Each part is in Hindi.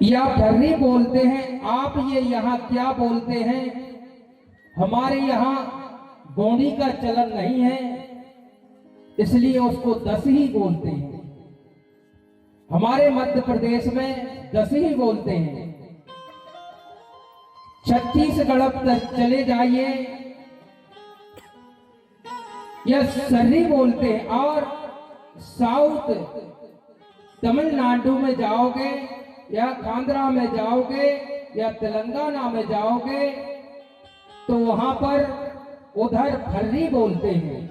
या फर्री बोलते हैं। आप ये यहाँ क्या बोलते हैं? हमारे यहाँ गौड़ी का चलन नहीं है, इसलिए उसको दस ही बोलते हैं। हमारे मध्य प्रदेश में दस ही बोलते हैं। छत्तीसगढ़ तक चले जाइए या सर्री बोलते हैं, और साउथ तमिलनाडु में जाओगे या आंध्रा में जाओगे या तेलंगाना में जाओगे तो वहां पर उधर फर्री बोलते हैं।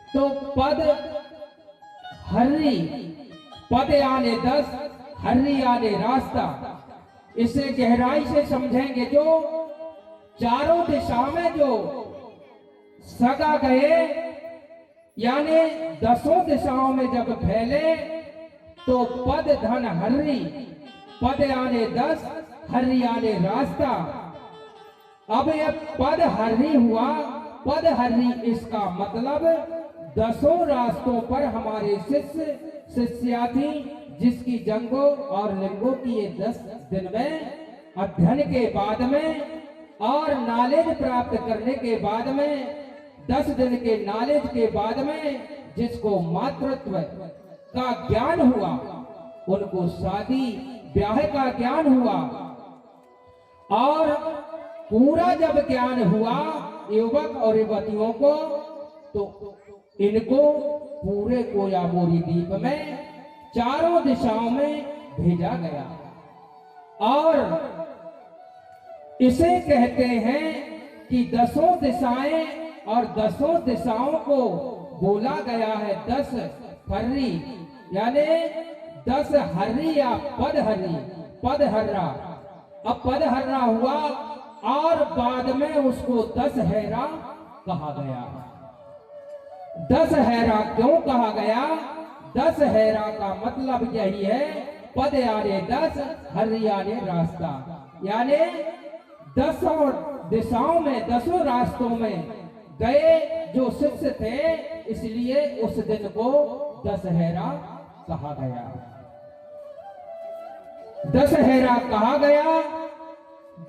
तो पद हर्री, पद यानी 10, हर्री यानी रास्ता। इसे गहराई से समझेंगे। जो चारों दिशा में जो सगा गए यानी 10 दिशाओं में जब फैले तो पद धन हर्री, पद यानी 10, हर्री यानी रास्ता। अब ये पद हर्री हुआ। पद हर्री इसका मतलब 10 रास्तों पर हमारे शिष्य शिष्या थी, जिसकी जंगों और लिंगों की ये 10 दिन में अध्ययन के बाद में और नॉलेज प्राप्त करने के बाद में 10 दिन के नॉलेज के बाद में जिसको मातृत्व का ज्ञान हुआ, उनको शादी ब्याह का ज्ञान हुआ। और पूरा जब ज्ञान हुआ युवक और युवतियों को, तो इनको पूरे कोयामोरी द्वीप में चारों दिशाओं में भेजा गया। और इसे कहते हैं कि 10 दिशाएं, और 10 दिशाओं को बोला गया है 10 फर्री यानी 10 हर्री या पद हर्री, पद हर्रा। अब पद हर्रा हुआ और बाद में उसको 10 हैरा कहा गया। 10 हैरा क्यों कहा गया? 10 हैरा का मतलब यही है, पद यानी 10, हर्री यानी रास्ता। यानी 10 दिशाओं में 10 रास्तों में गए जो शिष्य थे, इसलिए उस दिन को 10 हैरा कहा गया। 10 हैरा कहा गया।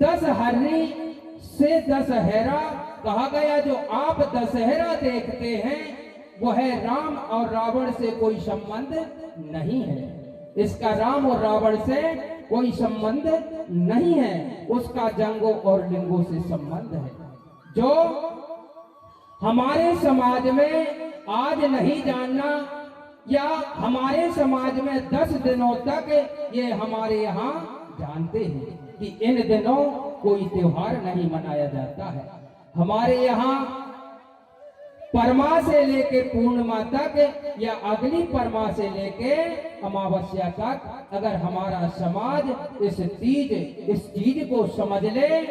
10 हर्री से 10 हैरा कहा गया। जो आप दशहरा देखते हैं वह राम और रावण से कोई संबंध नहीं है। इसका राम और रावण से कोई संबंध नहीं है, उसका जंगों और लिंगों से संबंध है। जो हमारे समाज में आज नहीं जानना, या हमारे समाज में 10 दिनों तक ये हमारे यहाँ जानते हैं कि इन दिनों कोई त्योहार नहीं मनाया जाता है। हमारे यहाँ परमा से लेके पूर्णिमा तक या अगली परमा से लेके अमावस्या तक अगर हमारा समाज इस चीज को समझ ले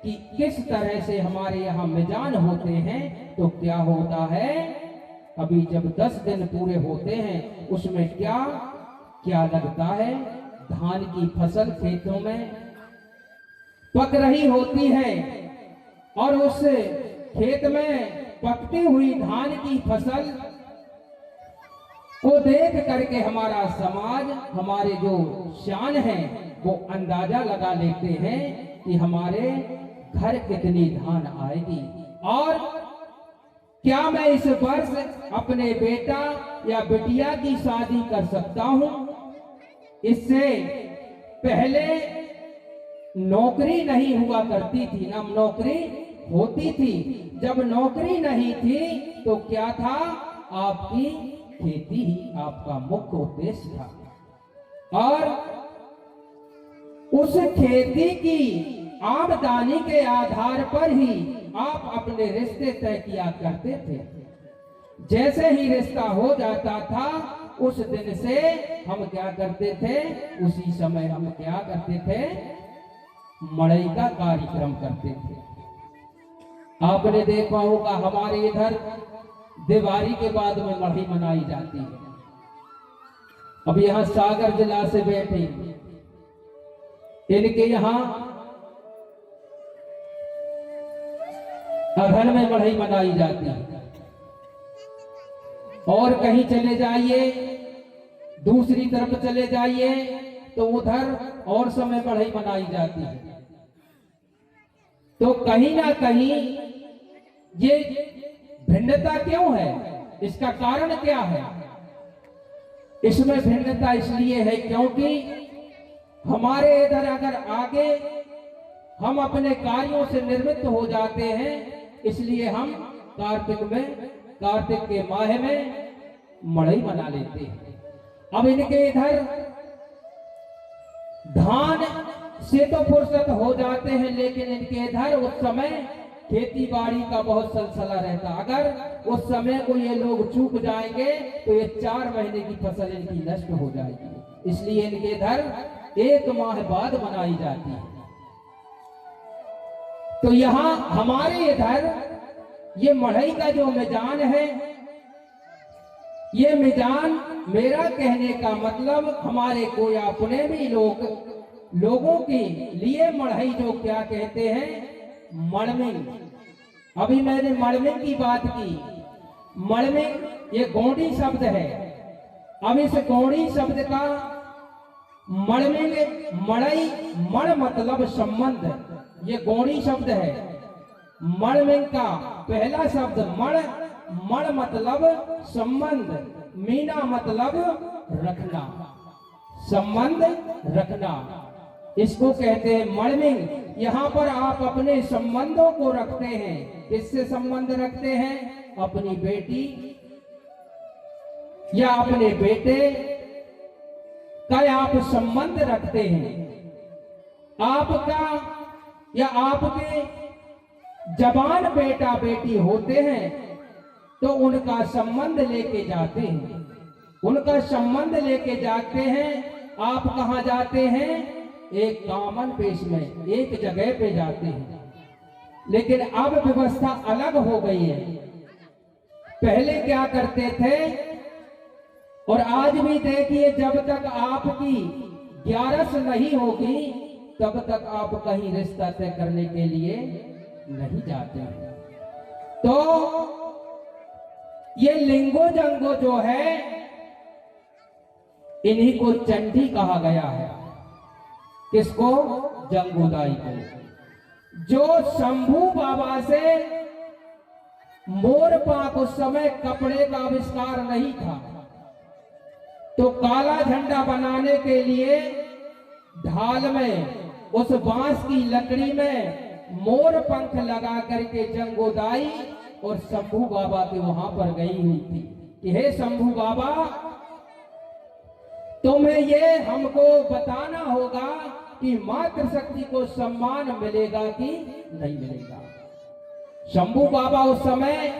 कि किस तरह से हमारे यहाँ मिजान होते हैं, तो क्या होता है, अभी जब 10 दिन पूरे होते हैं उसमें क्या क्या लगता है। धान की फसल खेतों में पक रही होती है और उस खेत में पकती हुई धान की फसल को देख करके हमारा समाज, हमारे जो शान है वो अंदाजा लगा लेते हैं कि हमारे घर कितनी धान आएगी। और क्या मैं इस वर्ष अपने बेटा या बिटिया की शादी कर सकता हूं? इससे पहले नौकरी नहीं हुआ करती थी, ना नौकरी होती थी। जब नौकरी नहीं थी तो क्या था, आपकी खेती ही आपका मुख्य उद्देश्य था। और उस खेती की आमदनी के आधार पर ही आप अपने रिश्ते तय किया करते थे। जैसे ही रिश्ता हो जाता था उस दिन से हम क्या करते थे, उसी समय हम क्या करते थे, मड़ई का कार्यक्रम करते थे। आपने देखा होगा हमारे इधर दिवाली के बाद में मड़ई मनाई जाती है। अब यहाँ सागर जिला से बैठे इनके यहाँ अगहन में मड़ई मनाई जाती है। और कहीं चले जाइए दूसरी तरफ चले जाइए तो उधर और समय बढ़ई मनाई जाती है। तो कहीं ना कहीं ये भिन्नता क्यों है, इसका कारण क्या है? इसमें भिन्नता इसलिए है क्योंकि हमारे इधर अगर आगे हम अपने कार्यों से निर्मित हो जाते हैं, इसलिए हम कार्तिक के माह में मड़ई मना लेते हैं। अब इनके इधर धान से तो फुर्सत हो जाते हैं, लेकिन इनके इधर उस समय खेती बाड़ी का बहुत सिलसिला रहता। अगर उस समय को ये लोग चूक जाएंगे तो ये 4 महीने की फसल इनकी नष्ट हो जाएगी। इसलिए इनके इधर 1 माह बाद मनाई जाती है। तो यहाँ हमारे इधर ये मड़ई का जो मिजान है, ये मिजान मेरा कहने का मतलब हमारे कोई अपने भी लोगों के लिए मड़ई जो क्या कहते हैं, मड़मिंग। अभी मैंने मड़मिंग की बात की। मड़मिंग ये गोंडी शब्द है। अब इस गोंडी शब्द का मड़मिंग, मड़ई, मड़ मतलब संबंध, ये गोंडी शब्द है। मड़मिंग का पहला शब्द मड़, मड़ मतलब संबंध, मीना मतलब रखना, संबंध रखना, इसको कहते हैं मड़मिंग। यहाँ पर आप अपने संबंधों को रखते हैं। किससे संबंध रखते हैं? अपनी बेटी या अपने बेटे का आप संबंध रखते हैं। आपका या आपके जवान बेटा बेटी होते हैं तो उनका संबंध लेके जाते हैं, उनका संबंध लेके जाते हैं। आप कहाँ जाते हैं? एक कॉमन प्लेस में, एक जगह पे जाते हैं। लेकिन अब व्यवस्था अलग हो गई है। पहले क्या करते थे और आज भी देखिए, जब तक आपकी 11 नहीं होगी तब तक आप कहीं रिश्ता तय करने के लिए नहीं जाते हैं। तो ये लिंगो जंगो जो है, इन्हीं को चंडी कहा गया है। किसको? जंगोदाई को। जो शंभू बाबा से मोरपाक उस समय कपड़े का आविष्कार नहीं था, तो काला झंडा बनाने के लिए ढाल में, उस बांस की लकड़ी में मोर पंख लगा करके जंगोदाई और शंभू बाबा के वहां पर गई हुई थी कि हे शंभू बाबा, तुम्हें ये हमको बताना होगा कि मातृशक्ति को सम्मान मिलेगा कि नहीं मिलेगा। शंभू बाबा उस समय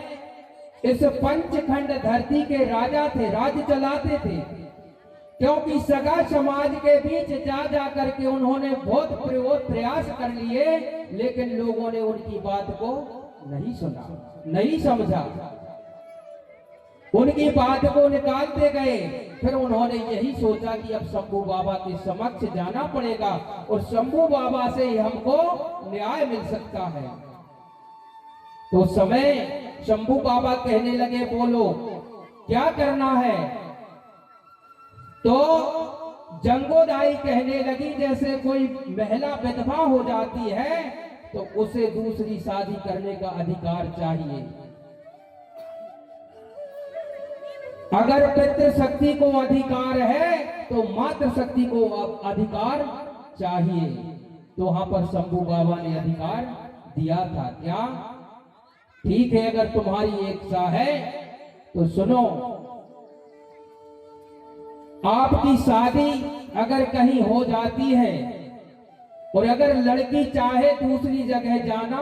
इस पंचखंड धरती के राजा थे, राज्य चलाते थे। क्योंकि सगा समाज के बीच जा जा करके उन्होंने बहुत प्रयास कर लिए, लेकिन लोगों ने उनकी बात को नहीं सुना, नहीं समझा, उनकी बात को निकालते गए। फिर उन्होंने यही सोचा कि अब शंभू बाबा के समक्ष जाना पड़ेगा और शंभू बाबा से ही हमको न्याय मिल सकता है। तो समय शंभू बाबा कहने लगे, बोलो क्या करना है? तो जंगोदाई कहने लगी, जैसे कोई महिला विधवा हो जाती है तो उसे दूसरी शादी करने का अधिकार चाहिए। अगर पितृशक्ति को अधिकार है तो मातृशक्ति को अधिकार चाहिए। तो वहां पर शंभू बाबा ने अधिकार दिया था। क्या? ठीक है, अगर तुम्हारी इच्छा है तो सुनो, आपकी शादी अगर कहीं हो जाती है और अगर लड़की चाहे दूसरी जगह जाना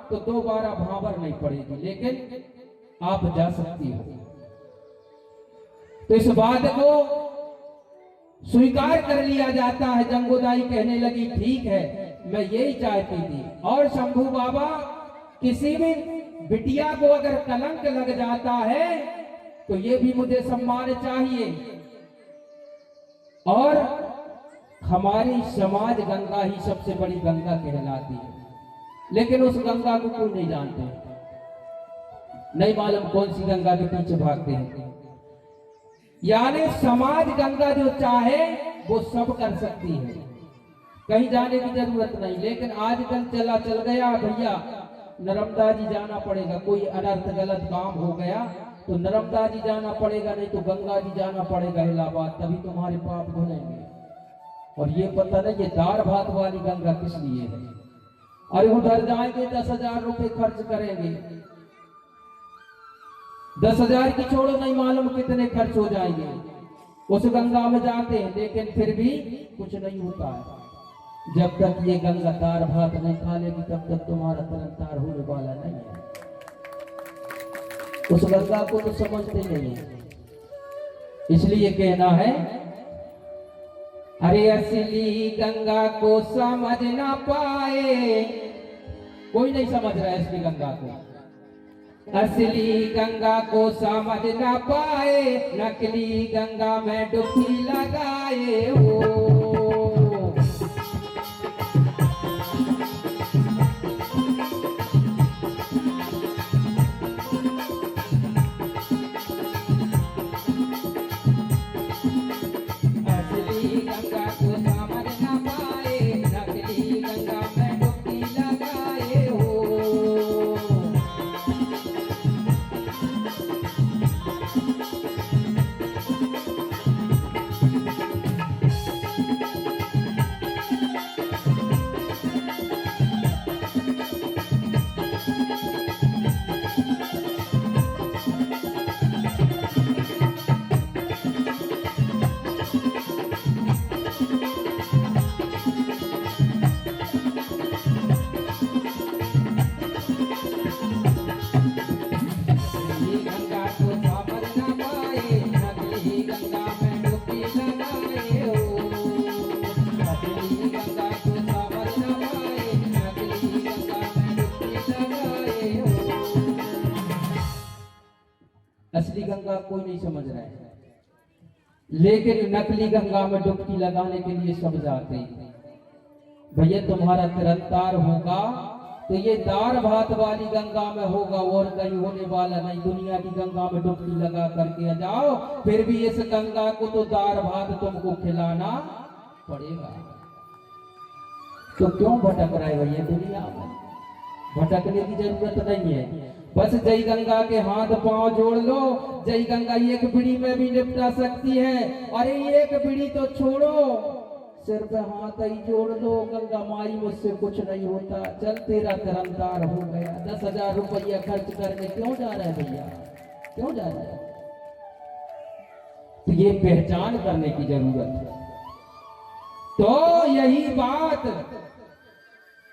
तो दोबारा भावर नहीं पड़ेगी, लेकिन आप जा सकती हो। तो इस बात को स्वीकार कर लिया जाता है। जंगोदाई कहने लगी, ठीक है, मैं यही चाहती थी। और शंभू बाबा, किसी भी बिटिया को अगर कलंक लग जाता है तो ये भी मुझे सम्मान चाहिए। और हमारी समाज गंगा ही सबसे बड़ी गंगा कहलाती है, लेकिन उस गंगा को कोई नहीं जानते, नहीं मालूम कौन सी गंगा के पीछे भागते हैं। यानी समाज गंगा जो चाहे वो सब कर सकती है, कहीं जाने की जरूरत नहीं। लेकिन आजकल चल गया भैया, नर्मदा जी जाना पड़ेगा, कोई अनर्थ गलत काम हो गया तो नर्मदा जी जाना पड़ेगा, नहीं तो गंगा जी जाना पड़ेगा इलाहाबाद, तभी तुम्हारे पाप धुलेंगे। और ये पता नहीं ये दार भात वाली गंगा किस लिए है। अरे उधर जाएंगे 10,000 रुपए खर्च करेंगे, 10,000 की छोड़ो, नहीं मालूम कितने खर्च हो जाएंगे। उस गंगा में जाते हैं लेकिन फिर भी कुछ नहीं होता है। जब तक ये गंगा दार भात नहीं खा लेगी तब तक तुम्हारा तरनतार होने वाला नहीं है। उस गंगा को तो समझते नहीं है, इसलिए कहना है अरे असली गंगा को समझ ना पाए, कोई नहीं समझ रहा है असली गंगा को। असली गंगा को समझ ना पाए, नकली गंगा में डुबकी लगाए हो। असली गंगा कोई नहीं समझ रहा है, लेकिन नकली गंगा में डुबकी लगाने के लिए सब जाते हैं। भैया तुम्हारा तिरंतार होगा तो ये दार भात वाली गंगा में होगा और कहीं होने वाला नहीं। दुनिया की गंगा में डुबकी लगा करके आ जाओ, फिर भी इस गंगा को तो दार भात तुमको खिलाना पड़ेगा। तो क्यों भटक रहे भैया दुनिया में? भटकने की जरूरत नहीं है, बस जय गंगा के हाथ पांव जोड़ लो। जय गंगा एक बीड़ी में भी निपटा सकती है। अरे एक बीड़ी तो छोड़ो, सिर पे हाथ ही जोड़ लो, गंगा माई मुझसे कुछ नहीं होता, चल तेरा तिरंतार हो गया। 10,000 रुपया खर्च करने क्यों जा रहा है भैया, क्यों जा रहा है? तो ये पहचान करने की जरूरत है। तो यही बात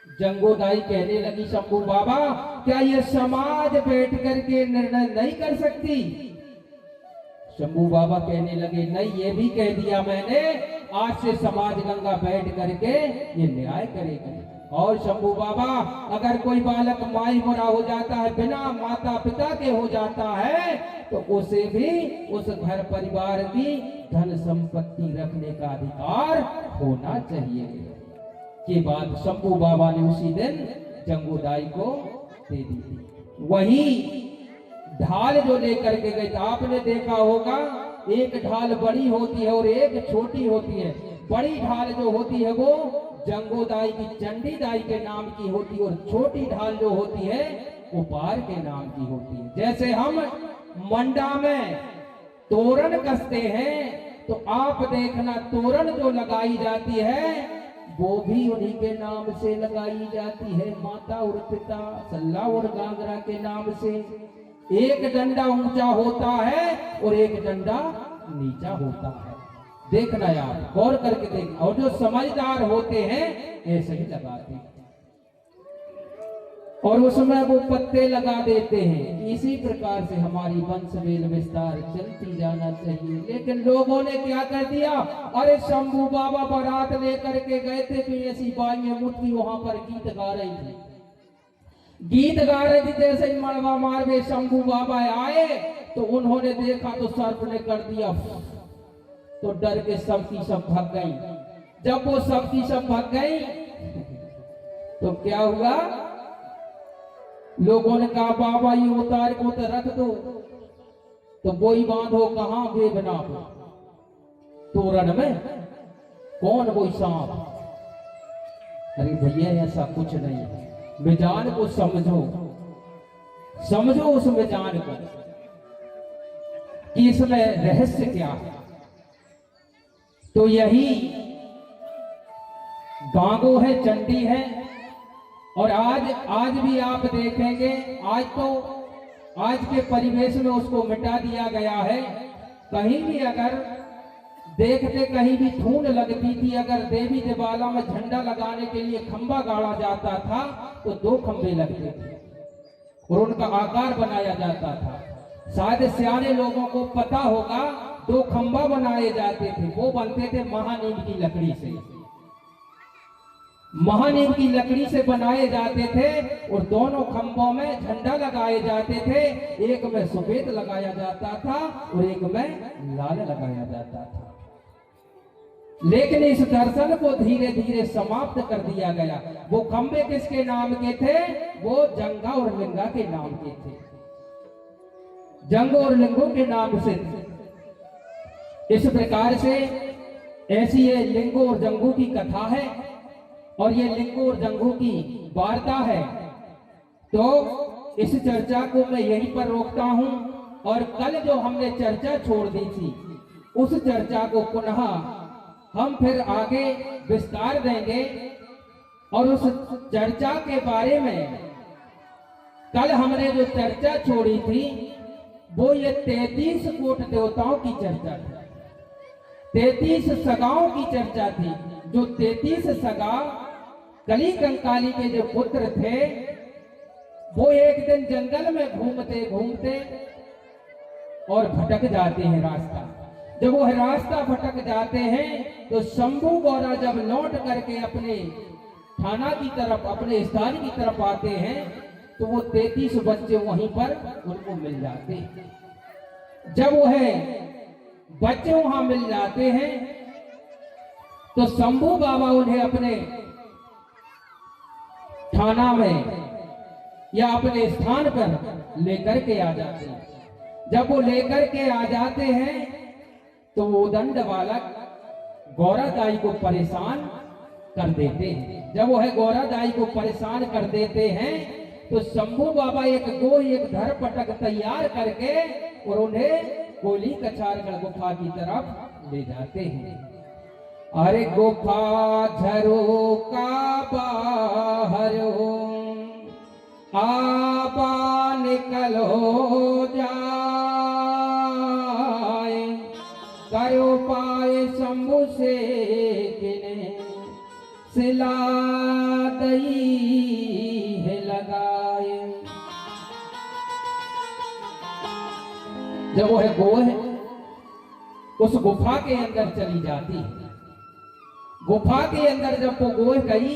जंगोदाई कहने लगी, शंभू बाबा क्या ये समाज बैठ करके निर्णय नहीं कर सकती? शंभू बाबा कहने लगे नहीं, ये भी कह दिया मैंने, आज से समाज गंगा बैठ करके ये न्याय करेगी। और शंभू बाबा अगर कोई बालक माई बुरा हो जाता है, बिना माता पिता के हो जाता है, तो उसे भी उस घर परिवार की धन संपत्ति रखने का अधिकार होना चाहिए। ये बात शंभू बाबा ने उसी दिन जंगोदाई को दे दी थी। वही ढाल जो लेकर के गए थे, आपने देखा होगा एक ढाल बड़ी होती है और एक छोटी होती है। बड़ी ढाल जो होती है वो जंगोदाई की चंडी दाई के नाम की होती है, और छोटी ढाल जो होती है वो पार के नाम की होती है। जैसे हम मंडा में तोरण कसते हैं तो आप देखना तोरण जो लगाई जाती है वो भी उन्हीं के नाम से लगाई जाती है, माता और पिता, सल्ला और गागरा के नाम से। एक डंडा ऊंचा होता है और एक डंडा नीचा होता है। देखना यार, गौर करके देखना। और जो समझदार होते हैं ऐसे ही लगाते हैं और उसमें वो पत्ते लगा देते हैं। इसी प्रकार से हमारी वंश वेल विस्तार चलती जाना चाहिए। लेकिन लोगों ने क्या कर दिया, अरे शंभू बाबा बारात लेकर के गए थे तो ऐसी बाइयां मुट्ठी वहां पर गीत गा रही थी, गीत गा रही थी। जैसे ही मड़वा मारवे शंभू बाबा आए तो उन्होंने देखा तो सर्प ने कर दिया, तो डर के सब की सब भाग गई। जब वो सब की सब भाग गई तो क्या हुआ, लोगों ने कहा बाबा ये उतार को तो रख दो। तो बोई बांधो कहाँ बेबनाप, तोरण में कौन बोई सांप। अरे भैया ऐसा कुछ नहीं है, मिजान को समझो, समझो उस मिजान को कि इसमें रहस्य क्या है। तो यही गांगो है, चंडी है। और आज भी आप देखेंगे, आज के परिवेश में उसको मिटा दिया गया है। कहीं भी अगर देखते, कहीं भी धून लगती थी, अगर देवी देवाला में झंडा लगाने के लिए खंबा गाड़ा जाता था तो 2 खंबे लगते थे और उनका आकार बनाया जाता था। शायद सियाने लोगों को पता होगा, 2 खंबा बनाए जाते थे, वो बनते थे महानीम की लकड़ी से, महानीम की लकड़ी से बनाए जाते थे। और दोनों खंभों में झंडा लगाए जाते थे, एक में सफेद लगाया जाता था और एक में लाल लगाया जाता था। लेकिन इस दर्शन को धीरे धीरे समाप्त कर दिया गया। वो खंबे किसके नाम के थे? वो जंगा और लिंगा के नाम के थे, जंग और लिंगों के नाम से। इस प्रकार से ऐसी ये लिंगों और जंगों की कथा है और ये लिंगों और जंगों की वार्ता है। तो इस चर्चा को मैं यहीं पर रोकता हूं और कल जो हमने चर्चा छोड़ दी थी, उस चर्चा को पुनः हम फिर आगे विस्तार देंगे। और उस चर्चा के बारे में कल हमने जो चर्चा छोड़ी थी वो ये 33 कोट देवताओं की चर्चा थी, 33 सगाओं की चर्चा थी। जो 33 सगा कली कंकाली के जो पुत्र थे, वो एक दिन जंगल में घूमते घूमते और भटक जाते हैं रास्ता। जब वो रास्ता भटक जाते हैं तो शंभू गौरा जब लौट करके अपने थाना की तरफ, अपने स्थान की तरफ आते हैं तो वो 33 बच्चे वहीं पर उनको मिल जाते हैं। जब वो है बच्चे वहां मिल जाते हैं तो शंभू बाबा उन्हें अपने थाना में या अपने स्थान पर लेकर के आ जाते हैं। जब वो लेकर के आ जाते हैं तो वो दंड वाला गौरादाई को परेशान कर देते हैं। जब वो है गौरादाई को परेशान कर देते हैं तो शंभू बाबा एक धर पटक तैयार करके और उन्हें गोली कछारगढ़ गुफा की तरफ ले जाते हैं। अरे गुफा झरो का बाहर हो, आपा निकलो जाए, करो पाए शंभु से किने सिला दई है लगाए। जब वो है गोह उस गुफा के अंदर चली जाती है। गुफा के अंदर जब वो गोह गई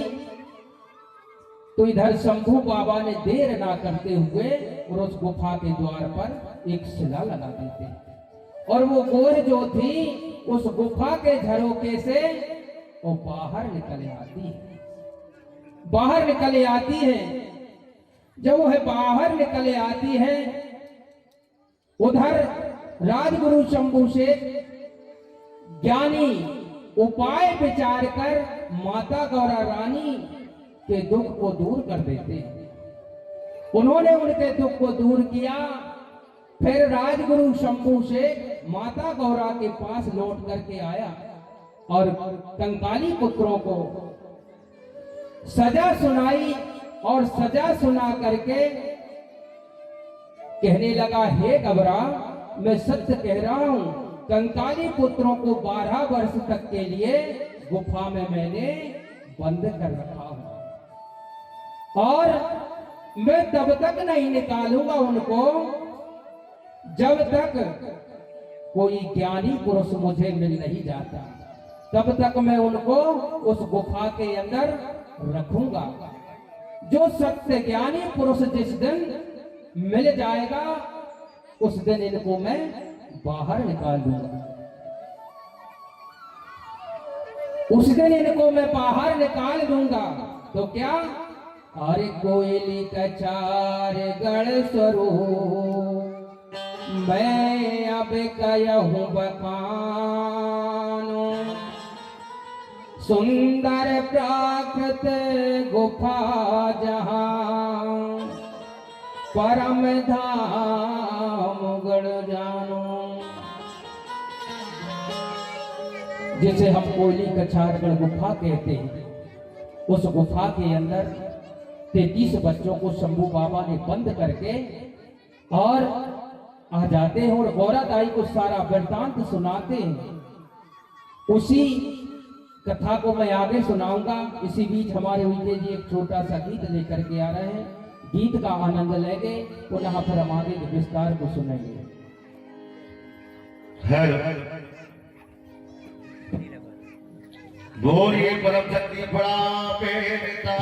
तो इधर शंभू बाबा ने देर ना करते हुए और उस गुफा के द्वार पर एक शिला लगा देते हैं। और वो गोह जो थी उस गुफा के झरोके से वो बाहर निकल आती है, बाहर निकल आती है। जब वो है बाहर निकल आती है, उधर राजगुरु शंभू से ज्ञानी उपाय विचार कर माता गौरा रानी के दुख को दूर कर देते हैं। उन्होंने उनके दुख को दूर किया। फिर राजगुरु शंभू से माता गौरा के पास लौट करके आया और कंकाली पुत्रों को सजा सुनाई और सजा सुना करके कहने लगा, हे गबरा, मैं सत्य कह रहा हूं, कंकाली पुत्रों को 12 वर्ष तक के लिए गुफा में मैंने बंद कर रखा हूं और मैं तब तक नहीं निकालूंगा उनको जब तक कोई ज्ञानी पुरुष मुझे मिल नहीं जाता। तब तक मैं उनको उस गुफा के अंदर रखूंगा। जो सत्य ज्ञानी पुरुष जिस दिन मिल जाएगा उस दिन इनको मैं बाहर निकाल दूंगा, उस दिन इनको मैं बाहर निकाल दूंगा। तो क्या? अरे कोयली कचार गढ़ स्वरूप मैं अब कहूँ बखानो, सुंदर प्राकृत गुफा जहाँ, परम धाम गण जानो। जिसे हम कोयली कछारगढ़ गुफा कहते हैं, उस गुफा के अंदर 33 बच्चों को शंभू बाबा ने बंद करके और आ जाते हैं और गौराताई को सारा वृत्तांत सुनाते हैं। उसी कथा को मैं आगे सुनाऊंगा। इसी बीच हमारे विजय जी एक छोटा सा गीत लेकर के आ रहे हैं, गीत का आनंद लेंगे, पुनः फिर हम आगे के विस्तार को सुनेंगे। बोलिए परम शक्ति बड़ा बेटा।